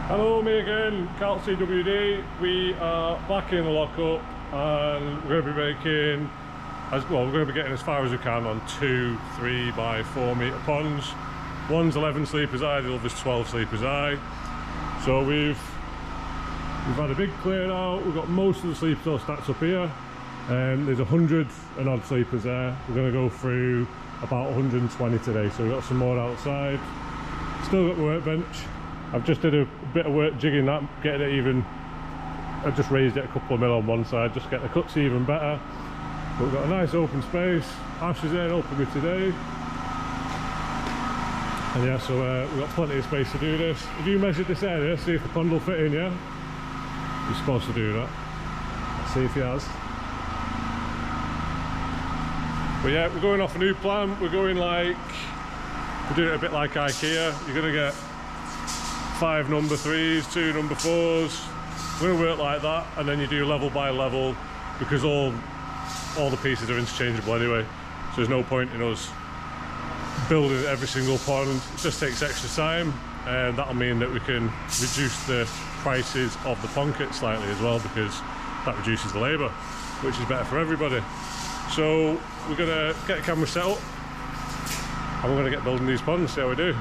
Hello, me again, Cal CWD. We are back in the lockup and we're going to be making, we're going to be getting as far as we can on 2 3 by 4 metre ponds. One's 11 sleepers high, the other's 12 sleepers high. So we've had a big clear out. We've got most of the sleepers all stacked up here. There's 100 and odd sleepers there. We're going to go through about 120 today, so we've got some more outside. Still got the workbench. I've just did a bit of work jigging that, getting it even. I just raised it a couple of mil on one side, just get the cuts even better. But we've got a nice open space. Ash is there helping me today. And yeah, so we've got plenty of space to do this. If you measured this area, see if the pond will fit in, yeah? You're supposed to do that. Let's see if he has. But yeah, we're going off a new plan. We're doing it a bit like IKEA. You're gonna get 5 number 3s, 2 number 4s. We're going to work like that, and then you do level by level, because all the pieces are interchangeable anyway, so there's no point in us building every single pond. It just takes extra time, and that'll mean that we can reduce the prices of the pond kit slightly as well, because that reduces the labour, which is better for everybody. So we're going to get a camera set up and we're going to get building these ponds, see how we do.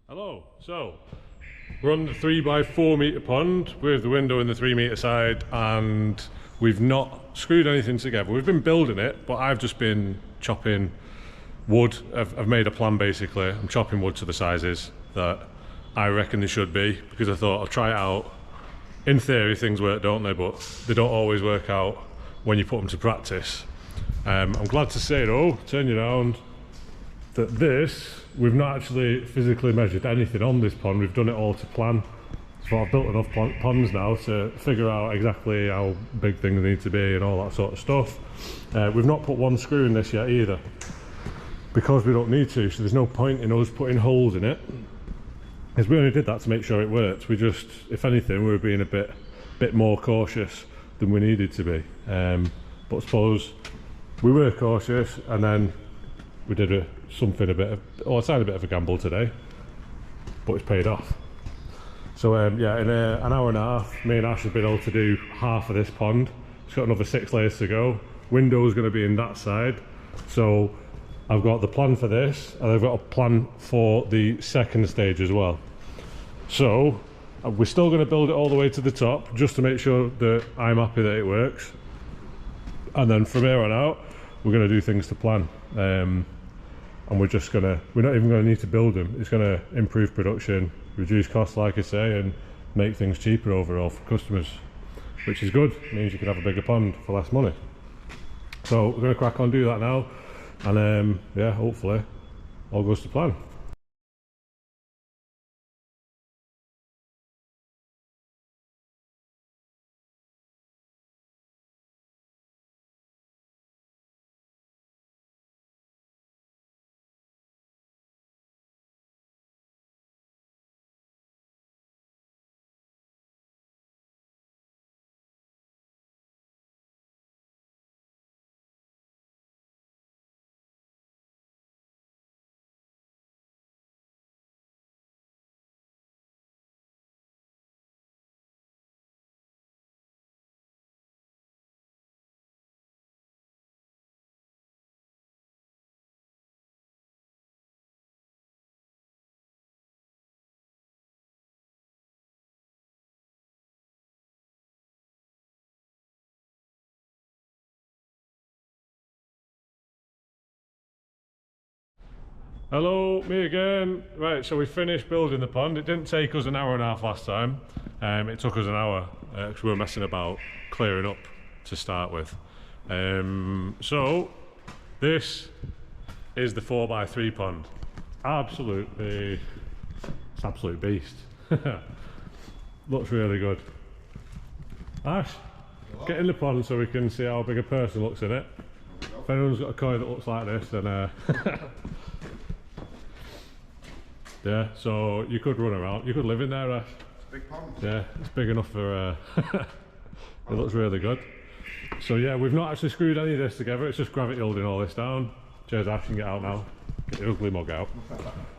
Hello, so we're on the 3 by 4 metre pond with the window in the 3 metre side, and we've not screwed anything together. We've been building it, but I've just been chopping wood. I've made a plan basically. I'm chopping wood to the sizes that I reckon they should be, because I thought I'll try it out. In theory things work, don't they? But they don't always work out when you put them to practice. I'm glad to say though, turn you around, that we've not actually physically measured anything on this pond. We've done it all to plan. So I've built enough ponds now to figure out exactly how big things need to be and all that sort of stuff. We've not put one screw in this yet either, because we don't need to, so there's no point in us putting holes in it, because we only did that to make sure it worked. We just, if anything, we were being a bit more cautious than we needed to be. But I suppose we were cautious, and then we did a tiny bit of a gamble today, but it's paid off. So yeah, in an hour and a half, me and Ash have been able to do half of this pond. It's got another 6 layers to go. Window's going to be in that side. So I've got the plan for this, and I've got a plan for the second stage as well. So we're still going to build it all the way to the top, just to make sure that I'm happy that it works. And then from here on out, we're going to do things to plan. And we're not even going to need to build them. It's going to improve production, reduce costs like I say, and make things cheaper overall for customers, which is good. It means you can have a bigger pond for less money. So we're going to crack on, do that now, and yeah, hopefully all goes to plan. Hello, me again. Right, so we finished building the pond. It didn't take us an hour and a half last time. It took us an hour because we were messing about clearing up to start with. So this is the 4x3 pond. It's absolute beast. Looks really good. Ash, get in the pond so we can see how big a person looks in it. If anyone's got a koi that looks like this, then yeah, so you could run around, you could live in there, Ash. It's a big pond. Yeah, it's big enough for, it looks really good. So yeah, we've not actually screwed any of this together, it's just gravity holding all this down. Cheers Ash, you can get out now. Get the ugly mug out.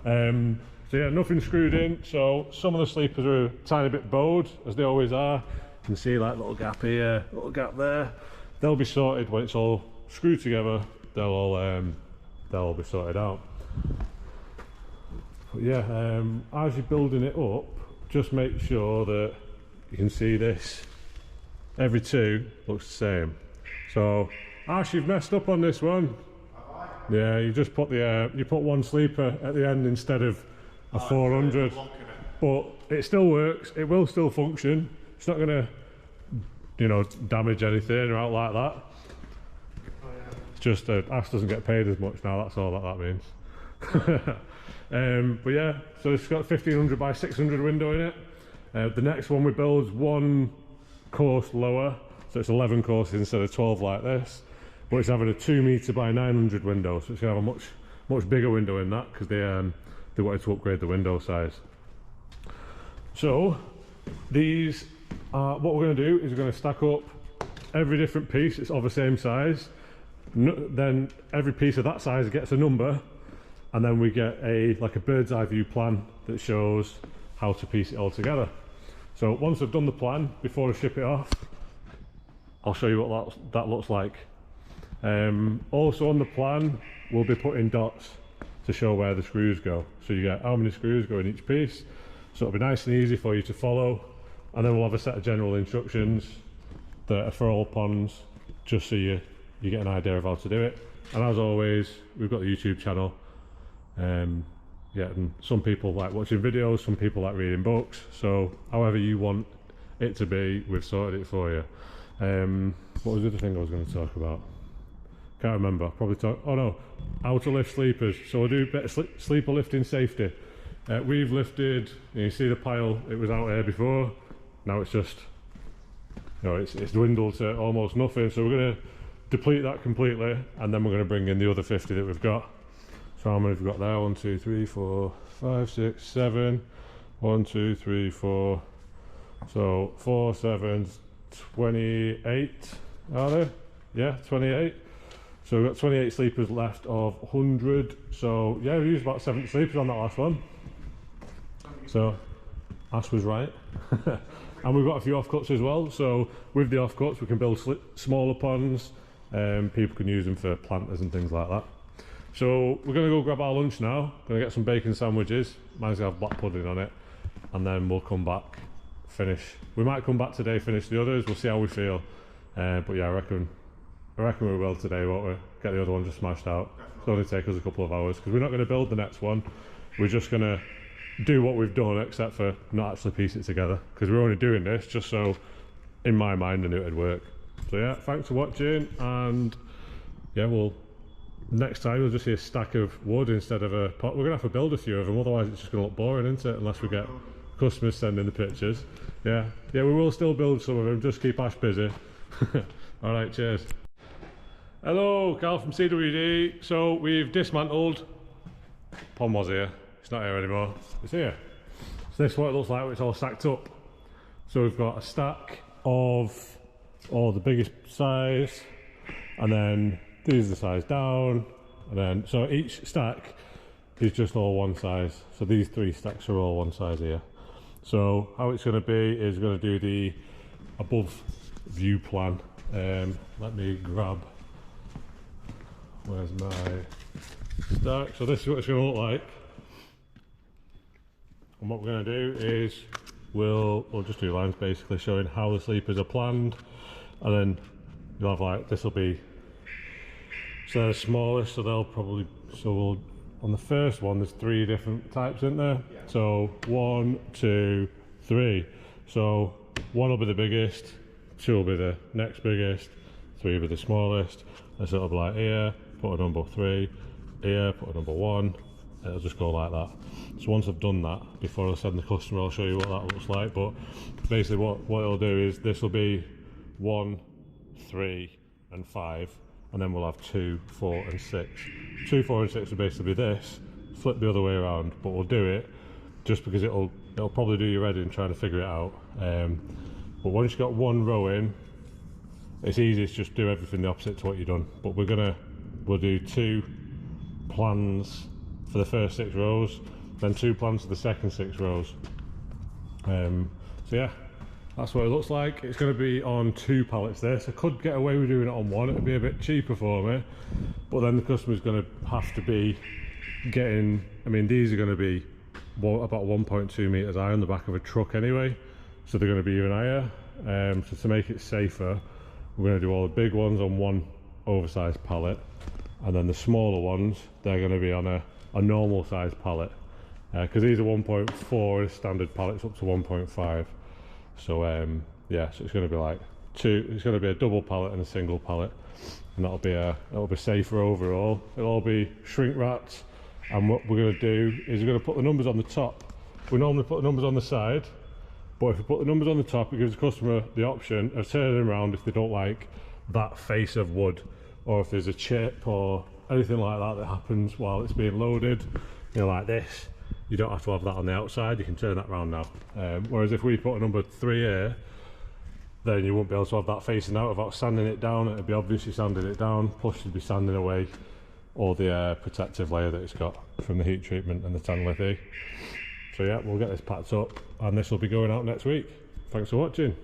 So yeah, nothing screwed in, so some of the sleepers are a tiny bit bowed, as they always are. You can see like little gap here, little gap there. They'll be sorted when it's all screwed together, they'll all be sorted out. But yeah, as you're building it up, just make sure that you can see this. Every two looks the same. So, Ash, you've messed up on this one. Yeah, you just put the you put one sleeper at the end instead of a 400. But it still works. It will still function. It's not going to, you know, damage anything or out like that. It's just Ash doesn't get paid as much now. That's all that means. But yeah, so it's got 1500 by 600 window in it. The next one we build is one course lower, so it's 11 courses instead of 12 like this. But it's having a 2 metre by 900 window, so it's going to have a much bigger window in that because they wanted to upgrade the window size. So these are what we're going to do is we're going to stack up every different piece. It's of the same size. Then every piece of that size gets a number. And then we get like a bird's eye view plan that shows how to piece it all together. So once I've done the plan, before I ship it off, I'll show you what that looks like. Also on the plan, we'll be putting dots to show where the screws go. So you get how many screws go in each piece. So it'll be nice and easy for you to follow. And then we'll have a set of general instructions that are for all ponds, just so you get an idea of how to do it. And as always, we've got the YouTube channel. Yeah, and some people like watching videos, some people like reading books, so however you want it to be, we've sorted it for you. What was the other thing I was going to talk about? Can't remember. Oh no, how to lift sleepers. So we'll do a bit of sleeper lifting safety. We've lifted, you see the pile, it was out here before, now it's just, you know, it's dwindled to almost nothing, so we're going to deplete that completely, and then we're going to bring in the other 50 that we've got. So how many have we got there? 1, 2, 3, 4, 5, 6, 7. 1, 2, 3, 4. So 4, 7, 28. Are there? Yeah, 28. So we've got 28 sleepers left of 100. So yeah, we used about 70 sleepers on that last one. So Ash was right. And we've got a few offcuts as well. So with the offcuts, we can build smaller ponds. People can use them for planters and things like that. So we're going to go grab our lunch now. Going to get some bacon sandwiches. Mine's going to have black pudding on it, and then we'll come back, finish. We might come back today, finish the others. We'll see how we feel. But yeah, I reckon we will today, won't we? Get the other one just smashed out. It'll only take us a couple of hours because we're not going to build the next one. We're just going to do what we've done, except for not actually piece it together, because we're only doing this just so, in my mind, I knew it'd work. So yeah, thanks for watching, and yeah, next time we'll just see a stack of wood instead of a pot. We're going to have to build a few of them, otherwise it's just going to look boring, isn't it? Unless we get customers sending the pictures. Yeah, we will still build some of them, just keep Ash busy. Alright, cheers. Hello, Carl from CWD. So we've dismantled. Pond was here, it's not here anymore. It's here. So this is what it looks like when it's all stacked up. So we've got a stack of all the biggest size, and then these are the size down, and then so each stack is just all one size. So these 3 stacks are all one size here. So how it's going to be is going to do the above view plan. Let me grab, where's my stack? So this is what it's going to look like. And what we're going to do is we'll just do lines basically showing how the sleepers are planned, and then you'll have like, this will be, so they're the smallest, so they'll probably, so we'll on the first one there's 3 different types in there. Yeah. So 1, 2, 3. So 1 will be the biggest, 2 will be the next biggest, 3 will be the smallest. And so it'll be like here, put a number 3, here, put a number 1. It'll just go like that. So once I've done that, before I send the customer, I'll show you what that looks like. But basically what it'll do is this will be 1, 3 and 5, and then we'll have 2, 4 and 6. 2, 4 and 6 will basically be this, flip the other way around, but we'll do it just because it'll probably do your head in trying to figure it out. But once you've got 1 row in, it's easy to just do everything the opposite to what you've done. But we'll do 2 plans for the first 6 rows, then 2 plans for the second 6 rows. So yeah, that's what it looks like. It's going to be on 2 pallets this. I could get away with doing it on 1, it would be a bit cheaper for me, but then the customer's going to have to be getting, I mean these are going to be about 1.2 meters high on the back of a truck anyway, so they're going to be even higher. So to make it safer, we're going to do all the big ones on 1 oversized pallet, and then the smaller ones, they're going to be on a normal size pallet, because these are 1.4 standard pallets up to 1.5. So yeah, so it's going to be like 2. It's going to be a double pallet and a single pallet, and that'll be safer overall. It'll all be shrink wrapped, and what we're going to do is we're going to put the numbers on the top. We normally put the numbers on the side, but if we put the numbers on the top, it gives the customer the option of turning around if they don't like that face of wood, or if there's a chip or anything like that happens while it's being loaded, you know, like this. You don't have to have that on the outside, you can turn that around now. Whereas if we put a number 3 here, then you won't be able to have that facing out without sanding it down. It'd be obviously sanding it down, plus you'd be sanding away all the protective layer that it's got from the heat treatment and the tan lithy. So yeah, we'll get this packed up and this will be going out next week. Thanks for watching.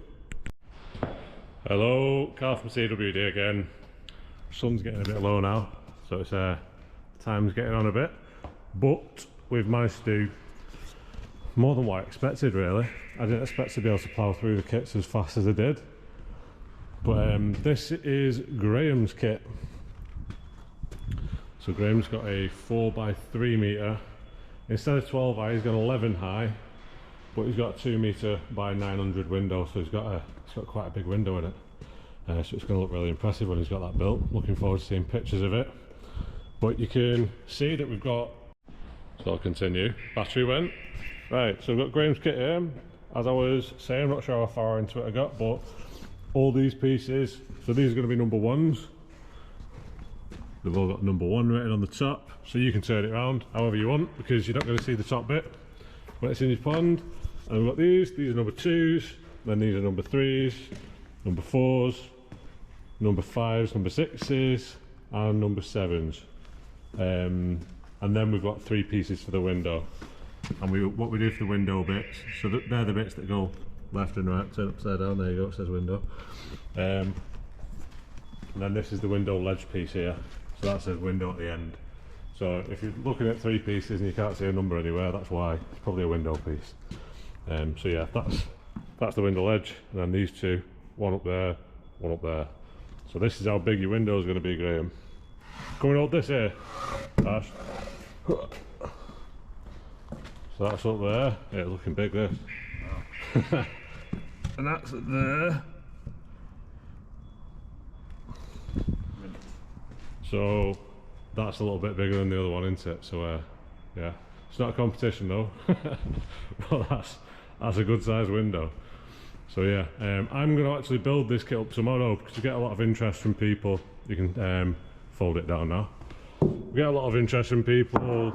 Hello, Carl from CWD again. Sun's getting a bit low now, so it's time's getting on a bit, but we've managed to do more than what I expected really. I didn't expect to be able to plough through the kits as fast as I did, but this is Graham's kit. So Graham's got a 4x3 metre. Instead of 12 high, he's got 11 high, but he's got a 2 metre by 900 window, so he's got quite a big window in it. So it's going to look really impressive when he's got that built. Looking forward to seeing pictures of it. But you can see that we've got, so I'll continue, battery went. Right, so we've got Graham's kit here. As I was saying, I'm not sure how far into it I got, but all these pieces, so these are going to be number 1s. They've all got number 1 written on the top, so you can turn it around however you want, because you're not going to see the top bit when it's in your pond. And we've got these are number 2s, then these are number 3s, number 4s, number 5s, number 6s, and number 7s. And then we've got 3 pieces for the window. And what we do for the window bits, so they're the bits that go left and right, turn upside down, there you go, it says window. And then this is the window ledge piece here, so that says window at the end. So if you're looking at 3 pieces and you can't see a number anywhere, that's why. It's probably a window piece. So yeah, that's the window ledge, and then these 2, one up there, one up there. So this is how big your window is going to be, Graham. Come and hold this here, Ash. So that's up there. Yeah, it's looking big, this. And that's up there. So that's a little bit bigger than the other one, isn't it? So yeah, it's not a competition though. But that's a good size window. So yeah, I'm going to actually build this kit up tomorrow because we get a lot of interest from people. You can fold it down now. We get a lot of interest from people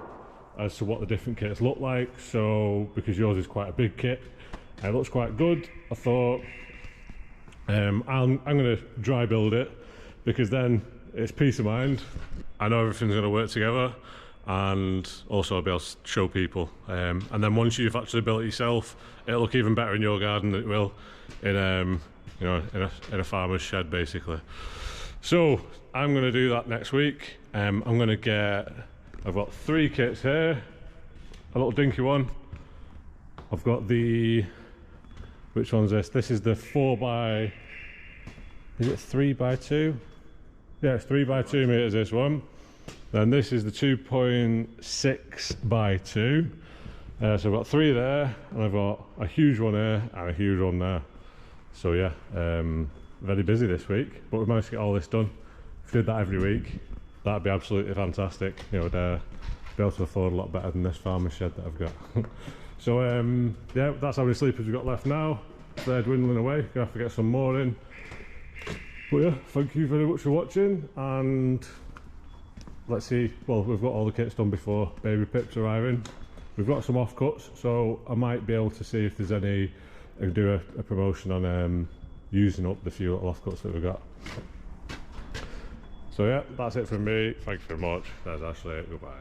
as to what the different kits look like. So because yours is quite a big kit, it looks quite good. I thought I'm going to dry build it, because then it's peace of mind. I know everything's going to work together, and also I'll be able to show people. And then once you've actually built it yourself, it'll look even better in your garden than it will in you know, in a farmer's shed basically. So I'm going to do that next week. I'm going to get, I've got 3 kits here, a little dinky one. I've got the, which one's this? This is the 4x, is it 3x2? Yeah, it's 3x2 meters, this one. Then this is the 2.6 by 2. So I've got 3 there, and I've got a huge one here and a huge one there. So yeah, very busy this week, but we managed to get all this done. If we did that every week, that'd be absolutely fantastic. You know, we'd be able to afford a lot better than this farmer's shed that I've got. So yeah, that's how many sleepers we've got left now. They're dwindling away, gonna have to get some more in. But yeah, thank you very much for watching, and let's see. Well, we've got all the kits done before baby pips arriving. We've got some offcuts, so I might be able to see if there's any, do a promotion on using up the few little offcuts that we've got. So yeah, that's it from me. Thank you very much. There's Ashley. Goodbye.